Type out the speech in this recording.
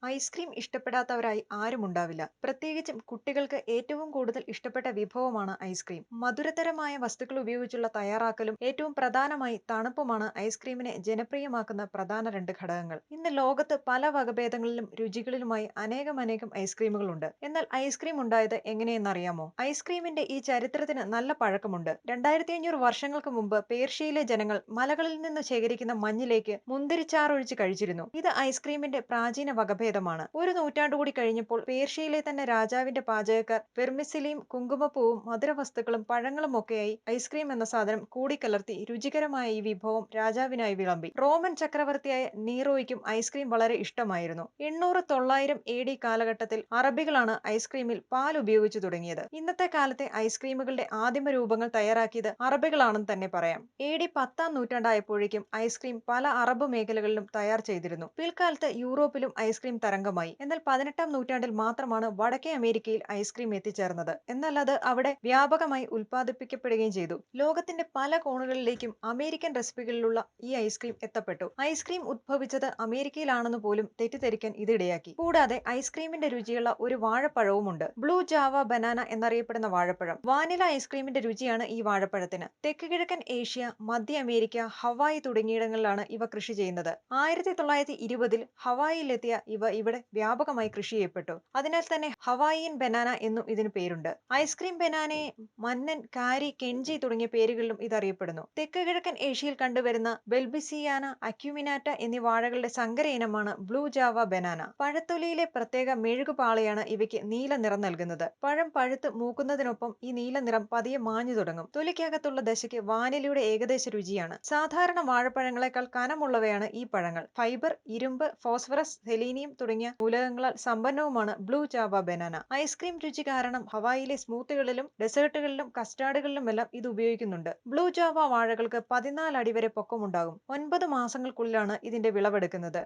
Ice cream ഇഷ്ടപ്പെടാത്തവരായി ആരുമുണ്ടാവില്ല. പ്രത്യേകിച്ചും കുട്ടികൾക്ക് ഏറ്റവും കൂടുതൽ ഇഷ്ടപ്പെട്ട വിഭവമാണ് ഐസ്ക്രീം. മധുരതരമായ വസ്തുക്കൾ ഉപയോഗിച്ചുള്ള തയ്യാറാക്കലും ഏറ്റവും പ്രധാനമായി തണുപ്പുമാണ് ഐസ്ക്രീമിനെ ജനപ്രിയമാക്കുന്ന പ്രധാന രണ്ട് ഘടകങ്ങൾ. ഇന്ന് ലോകത്ത് പല വകഭേദങ്ങളിലും രുചികളിലുമായി അനേകം ഐസ്ക്രീമുകളുണ്ട്. എന്നാൽ ഐസ്ക്രീം ഉണ്ടായത് എങ്ങനെയെന്നറിയാമോ? ഐസ്ക്രീമിന്റെ ഈ ചരിത്രത്തിന് നല്ല പഴക്കമുണ്ട്. 2500 വർഷങ്ങൾക്ക് മുമ്പ് പേർഷ്യയിലെ ജനങ്ങൾ മലകളിൽ നിന്ന് ശേഖരിക്കുന്ന മഞ്ഞിലേക്ക് മുന്തിരിച്ചാറൊഴിച്ച് കഴിച്ചിരുന്നു. ഇത് ഐസ്ക്രീമിന്റെ പ്രാചീന വകഭേദമാണ്. ഒരു നൂറ്റാണ്ടുകൂടി കഴിഞ്ഞപ്പോൾ പേർഷ്യയിലെ തന്നെ രാജാവിന്റെ പാചകക്കാർ വെർമിസെലിയും കുങ്കുമപ്പൂവും മധുരവസ്തുക്കളും പഴങ്ങളും ഒക്കെയായി ഐസ്ക്രീം എന്ന സാധനം കൂടിക്കലർത്തി രുചികരമായ ഈ വിഭവം രാജാവിനായി വിളമ്പി. റോമൻ ചക്രവർത്തിയായ നീറോയ്ക്കും ഐസ്ക്രീം വളരെ ഇഷ്ടമായിരുന്നു. 800-900 AD കാലഘട്ടത്തിൽ അറബികളാണ് ഐസ്ക്രീമിൽ പാൽ ഉപയോഗിച്ചു തുടങ്ങിയത്. ഇന്നത്തെ കാലത്തെ ഐസ്ക്രീമുകളുടെ ആദിമ രൂപങ്ങൾ തയ്യാറാക്കിയത് അറബികളാണെന്ന് തന്നെ പറയാം. AD 10-ാം നൂറ്റാണ്ടായപ്പോഴേക്കും ഐസ്ക്രീം പല അറബ് മേഖലകളിലും തയ്യാർ ചെയ്തിരുന്നു. പിൽക്കാലത്ത് യൂറോപ്പിലും ഐസ്ക്രീം തരംഗമായി. എന്നാൽ 18-ാം നൂറ്റാണ്ടിൽ മാത്രമാണ് വടക്കേ അമേരിക്കയിൽ ഐസ്ക്രീം എത്തിച്ചേർന്നത്. എന്നാൽ അത് അവിടെ വ്യാപകമായി ഉൽപ്പാദിപ്പിക്കപ്പെടുകയും ചെയ്തു. ലോകത്തിന്റെ പല കോണുകളിലേക്കും അമേരിക്കൻ റെസിപ്പികളിലുള്ള ഈ ഐസ്ക്രീം എത്തപ്പെട്ടു. ഐസ്ക്രീം ഉദ്ഭവിച്ചത് അമേരിക്കയിലാണെന്ന് പോലും തെറ്റിദ്ധരിക്കാൻ ഇതിടയാക്കി. കൂടാതെ ഐസ്ക്രീമിന്റെ രുചിയുള്ള ഒരു വാഴപ്പഴവുമുണ്ട്. ബ്ലൂ ജാവ ബനാന എന്നറിയപ്പെടുന്ന വാഴപ്പഴം. വാനില ഐസ്ക്രീമിന്റെ രുചിയാണ് ഈ വാഴപ്പഴത്തിന്. തെക്ക് കിഴക്കൻ ഏഷ്യ, മധ്യ അമേരിക്ക, ഹവായ് തുടങ്ങിയിടങ്ങളിലാണ് ഇവ കൃഷി ചെയ്യുന്നത്. 1920-ൽ ഹവായിലെത്തിയ ഇവ ഇവിടെ വ്യാപകമായി കൃഷി ചെയ്യപ്പെട്ടു. അതിനാൽ തന്നെ ഹവായിയൻ ബനാന എന്നും ഇതിന് പേരുണ്ട്. ഐസ്ക്രീം ബനാനയെ മന്നൻ, കാരി, കെൻജി തുടങ്ങിയ പേരുകളിലും ഇത് അറിയപ്പെടുന്നു. തെക്ക് കിഴക്കൻ ഏഷ്യയിൽ കണ്ടുവരുന്ന ബെൽബിസിയാന, അക്യുമിനാറ്റ എന്നീ വാഴകളുടെ സങ്കര ഇനമാണ് ബ്ലൂ ജാവ ബനാന. പഴത്തൊലിയിലെ പ്രത്യേക മെഴുകുപാളിയാണ് ഇവയ്ക്ക് നീല നിറം നൽകുന്നത്. പഴം പഴുത്ത് മൂക്കുന്നതിനൊപ്പം ഈ നീല നിറം പതിയെ മാഞ്ഞു തുടങ്ങും. തൊലിക്കകത്തുള്ള ദശയ്ക്ക് വാനിലയുടെ ഏകദേശ രുചിയാണ്. സാധാരണ വാഴപ്പഴങ്ങളെക്കാൾ കനമുള്ളവയാണ് ഈ പഴങ്ങൾ. ഫൈബർ, ഇരുമ്പ്, ഫോസ്ഫറസ്, സെലീനിയം തുടങ്ങിയ മൂലകങ്ങളാൽ സമ്പന്നവുമാണ് ബ്ലൂ ജാവ ബനാന. ഐസ്ക്രീം രുചി കാരണം ഹവായിലെ സ്മൂത്തികളിലും ഡെസേർട്ടുകളിലും കസ്റ്റാർഡുകളിലുമെല്ലാം ഇത് ഉപയോഗിക്കുന്നുണ്ട്. ബ്ലൂ ജാവ വാഴകൾക്ക് 14 അടി വരെ പൊക്കമുണ്ടാകും. 9 മാസങ്ങൾക്കുള്ളിലാണ് ഇതിന്റെ വിളവെടുക്കുന്നത്.